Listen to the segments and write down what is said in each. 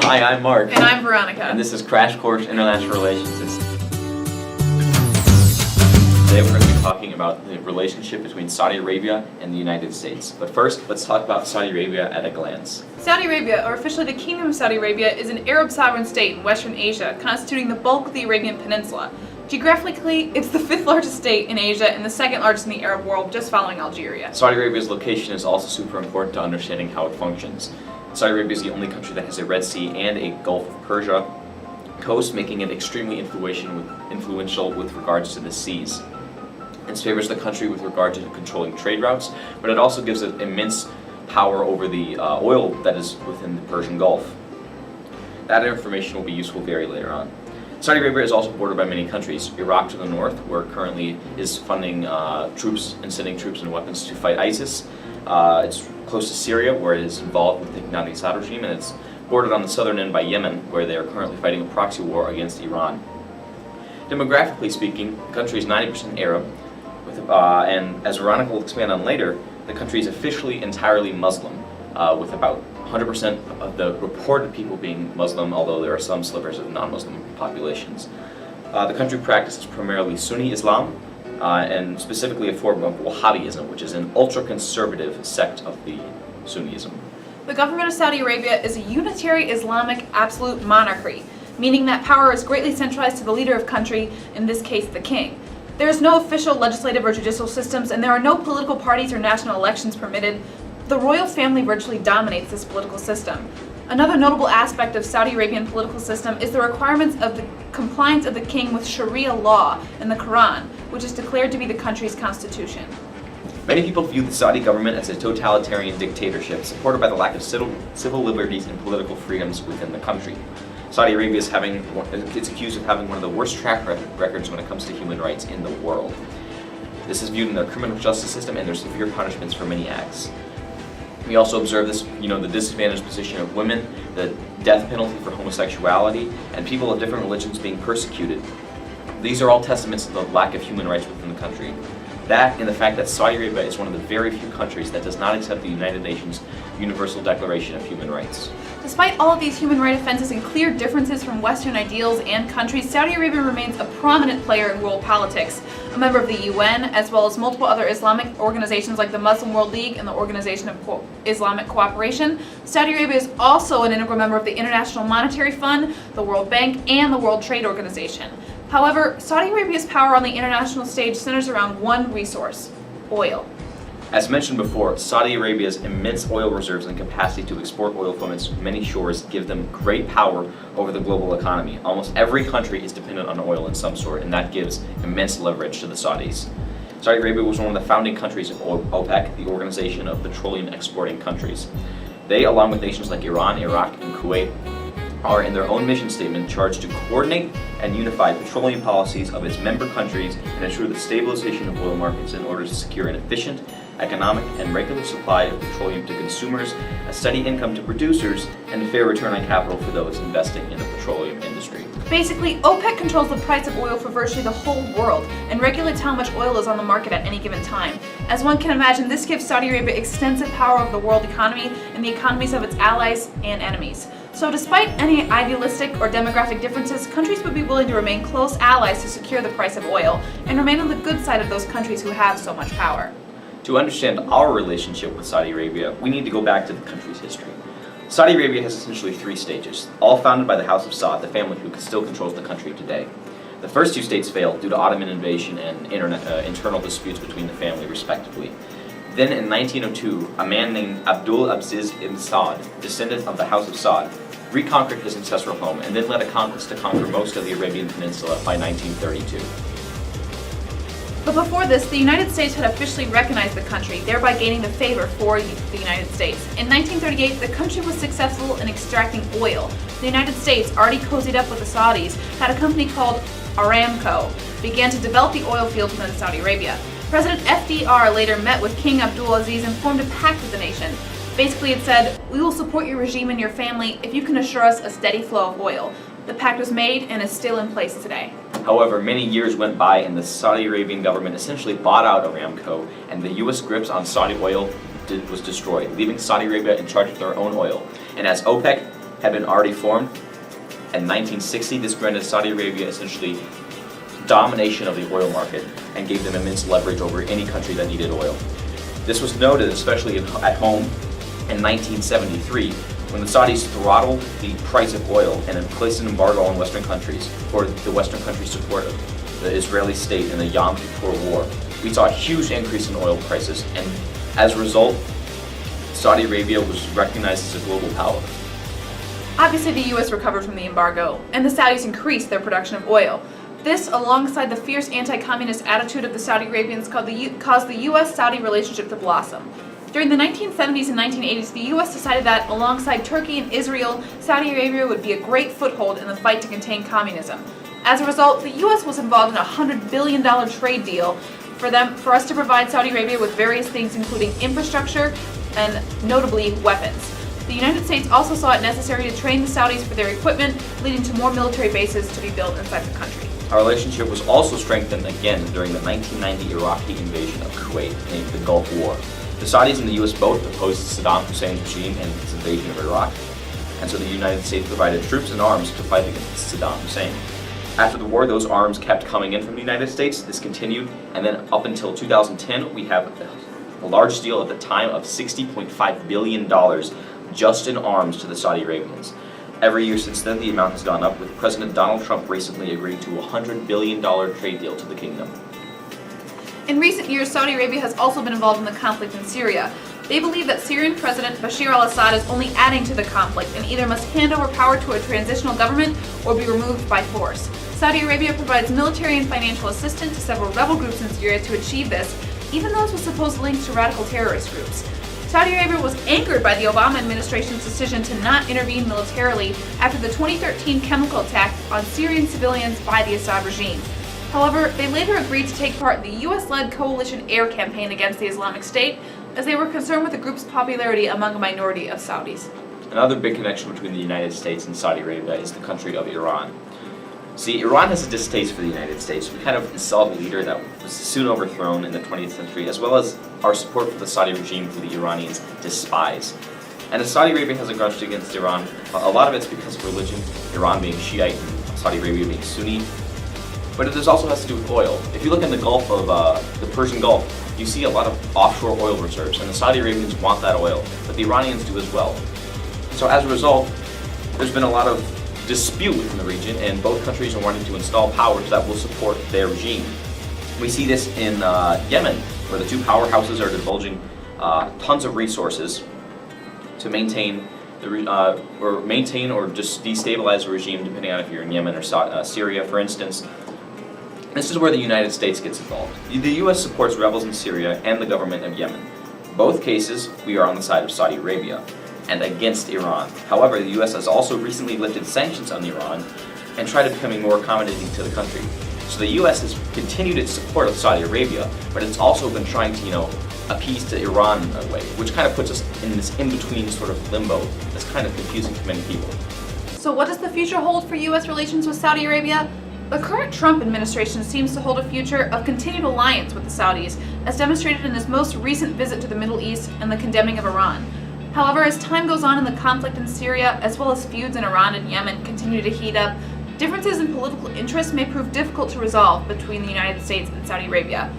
Hi, I'm Mark. And I'm Veronica. And this is Crash Course International Relations. Today we're going to be talking about the relationship between Saudi Arabia and the United States. But first, let's talk about Saudi Arabia at a glance. Saudi Arabia, or officially the Kingdom of Saudi Arabia, is an Arab sovereign state in Western Asia, constituting the bulk of the Arabian Peninsula. Geographically, it's the fifth largest state in Asia and the second largest in the Arab world, just following Algeria. Saudi Arabia's location is also super important to understanding how it functions. Saudi Arabia is the only country that has a Red Sea and a Gulf of Persia coast, making it extremely influential with regards to the seas. It favors the country with regard to controlling trade routes, but it also gives it immense power over the oil that is within the Persian Gulf. That information will be useful very later on. Saudi Arabia is also bordered by many countries. Iraq to the north, where it currently is funding troops and sending troops and weapons to fight ISIS. It's close to Syria, where it is involved with taking down the Assad regime, and it's bordered on the southern end by Yemen, where they are currently fighting a proxy war against Iran. Demographically speaking, the country is 90% Arab, and as Veronica will expand on later, the country is officially entirely Muslim, with about 100% of the reported people being Muslim, although there are some slivers of non-Muslim populations. The country practices primarily Sunni Islam, and specifically a form of Wahhabism, which is an ultra-conservative sect of the Sunnism. The government of Saudi Arabia is a unitary Islamic absolute monarchy, meaning that power is greatly centralized to the leader of country, in this case the king. There is no official legislative or judicial systems, and there are no political parties or national elections permitted. The royal family virtually dominates this political system. Another notable aspect of Saudi Arabian political system is the requirements of the compliance of the king with Sharia law in the Quran, which is declared to be the country's constitution. Many people view the Saudi government as a totalitarian dictatorship supported by the lack of civil liberties and political freedoms within the country. Saudi Arabia is accused of having one of the worst track records when it comes to human rights in the world. This is viewed in their criminal justice system and their severe punishments for many acts. We also observe this, the disadvantaged position of women, the death penalty for homosexuality, and people of different religions being persecuted. These are all testaments to the lack of human rights within the country. That and the fact that Saudi Arabia is one of the very few countries that does not accept the United Nations Universal Declaration of Human Rights. Despite all of these human rights offenses and clear differences from Western ideals and countries, Saudi Arabia remains a prominent player in world politics, a member of the UN, as well as multiple other Islamic organizations like the Muslim World League and the Organization of Islamic Cooperation. Saudi Arabia is also an integral member of the International Monetary Fund, the World Bank, and the World Trade Organization. However, Saudi Arabia's power on the international stage centers around one resource: oil. As mentioned before, Saudi Arabia's immense oil reserves and capacity to export oil from its many shores give them great power over the global economy. Almost every country is dependent on oil in some sort, and that gives immense leverage to the Saudis. Saudi Arabia was one of the founding countries of OPEC, the Organization of Petroleum Exporting Countries. They, along with nations like Iran, Iraq, and Kuwait, are in their own mission statement charged to coordinate and unify petroleum policies of its member countries and ensure the stabilization of oil markets in order to secure an efficient, economic, and regular supply of petroleum to consumers, a steady income to producers, and a fair return on capital for those investing in the petroleum industry. Basically, OPEC controls the price of oil for virtually the whole world and regulates how much oil is on the market at any given time. As one can imagine, this gives Saudi Arabia extensive power over the world economy and the economies of its allies and enemies. So despite any idealistic or demographic differences, countries would be willing to remain close allies to secure the price of oil and remain on the good side of those countries who have so much power. To understand our relationship with Saudi Arabia, we need to go back to the country's history. Saudi Arabia has essentially three stages, all founded by the House of Saud, the family who still controls the country today. The first two states failed due to Ottoman invasion and internal disputes between the family, respectively. Then in 1902, a man named Abdul Aziz ibn Saud, descendant of the House of Saud, reconquered his ancestral home and then led a conquest to conquer most of the Arabian Peninsula by 1932. But before this, the United States had officially recognized the country, thereby gaining the favor for the United States. In 1938, the country was successful in extracting oil. The United States, already cozied up with the Saudis, had a company called Aramco, began to develop the oil fields within Saudi Arabia. President FDR later met with King Abdulaziz and formed a pact with the nation. Basically, it said, "We will support your regime and your family if you can assure us a steady flow of oil." The pact was made and is still in place today. However, many years went by and the Saudi Arabian government essentially bought out Aramco, and the U.S. grips on Saudi oil was destroyed, leaving Saudi Arabia in charge of their own oil. And as OPEC had been already formed. In 1960, this granted Saudi Arabia essentially domination of the oil market and gave them immense leverage over any country that needed oil. This was noted especially at home in 1973 when the Saudis throttled the price of oil and placed an embargo on Western countries for the Western countries' support of the Israeli state in the Yom Kippur War. We saw a huge increase in oil prices, and as a result, Saudi Arabia was recognized as a global power. Obviously, the U.S. recovered from the embargo, and the Saudis increased their production of oil. This, alongside the fierce anti-communist attitude of the Saudi Arabians, caused the U.S.-Saudi relationship to blossom. During the 1970s and 1980s, the U.S. decided that, alongside Turkey and Israel, Saudi Arabia would be a great foothold in the fight to contain communism. As a result, the U.S. was involved in a $100 billion trade deal for us to provide Saudi Arabia with various things, including infrastructure and, notably, weapons. The United States also saw it necessary to train the Saudis for their equipment, leading to more military bases to be built inside the country. Our relationship was also strengthened again during the 1990 Iraqi invasion of Kuwait, named the Gulf War. The Saudis and the U.S. both opposed Saddam Hussein's regime and his invasion of Iraq, and so the United States provided troops and arms to fight against Saddam Hussein. After the war, those arms kept coming in from the United States. This continued, and then up until 2010, we have a large deal at the time of $60.5 billion just in arms to the Saudi Arabians. Every year since then, the amount has gone up, with President Donald Trump recently agreeing to a $100 billion trade deal to the kingdom. In recent years, Saudi Arabia has also been involved in the conflict in Syria. They believe that Syrian President Bashar al-Assad is only adding to the conflict and either must hand over power to a transitional government or be removed by force. Saudi Arabia provides military and financial assistance to several rebel groups in Syria to achieve this, even those with supposed links to radical terrorist groups. Saudi Arabia was angered by the Obama administration's decision to not intervene militarily after the 2013 chemical attack on Syrian civilians by the Assad regime. However, they later agreed to take part in the U.S.-led coalition air campaign against the Islamic State, as they were concerned with the group's popularity among a minority of Saudis. Another big connection between the United States and Saudi Arabia is the country of Iran. See, Iran has a distaste for the United States. We kind of installed a leader that was soon overthrown in the 20th century, as well as our support for the Saudi regime, who the Iranians despise. And as Saudi Arabia has a grudge against Iran, a lot of it's because of religion, Iran being Shiite and Saudi Arabia being Sunni. But it also has to do with oil. If you look in the Gulf of the Persian Gulf, you see a lot of offshore oil reserves, and the Saudi Arabians want that oil, but the Iranians do as well. So as a result, there's been a lot of dispute within the region, and both countries are wanting to install powers that will support their regime. We see this in Yemen, where the two powerhouses are divulging tons of resources to maintain or just destabilize the regime, depending on if you're in Yemen or Syria, for instance. This is where the United States gets involved. The U.S. supports rebels in Syria and the government of Yemen. Both cases, we are on the side of Saudi Arabia and against Iran. However, the U.S. has also recently lifted sanctions on Iran and tried to becoming more accommodating to the country. So the U.S. has continued its support of Saudi Arabia, but it's also been trying to, appease to Iran in a way, which kind of puts us in this in-between sort of limbo that's kind of confusing to many people. So what does the future hold for U.S. relations with Saudi Arabia? The current Trump administration seems to hold a future of continued alliance with the Saudis, as demonstrated in his most recent visit to the Middle East and the condemning of Iran. However, as time goes on in the conflict in Syria, as well as feuds in Iran and Yemen continue to heat up, differences in political interests may prove difficult to resolve between the United States and Saudi Arabia.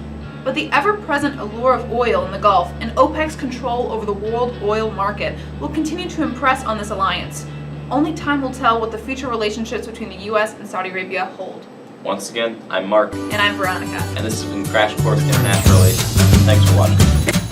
But the ever-present allure of oil in the Gulf and OPEC's control over the world oil market will continue to impress on this alliance. Only time will tell what the future relationships between the U.S. and Saudi Arabia hold. Once again, I'm Mark. And I'm Veronica. And this has been Crash Course International Relations. Thanks for watching.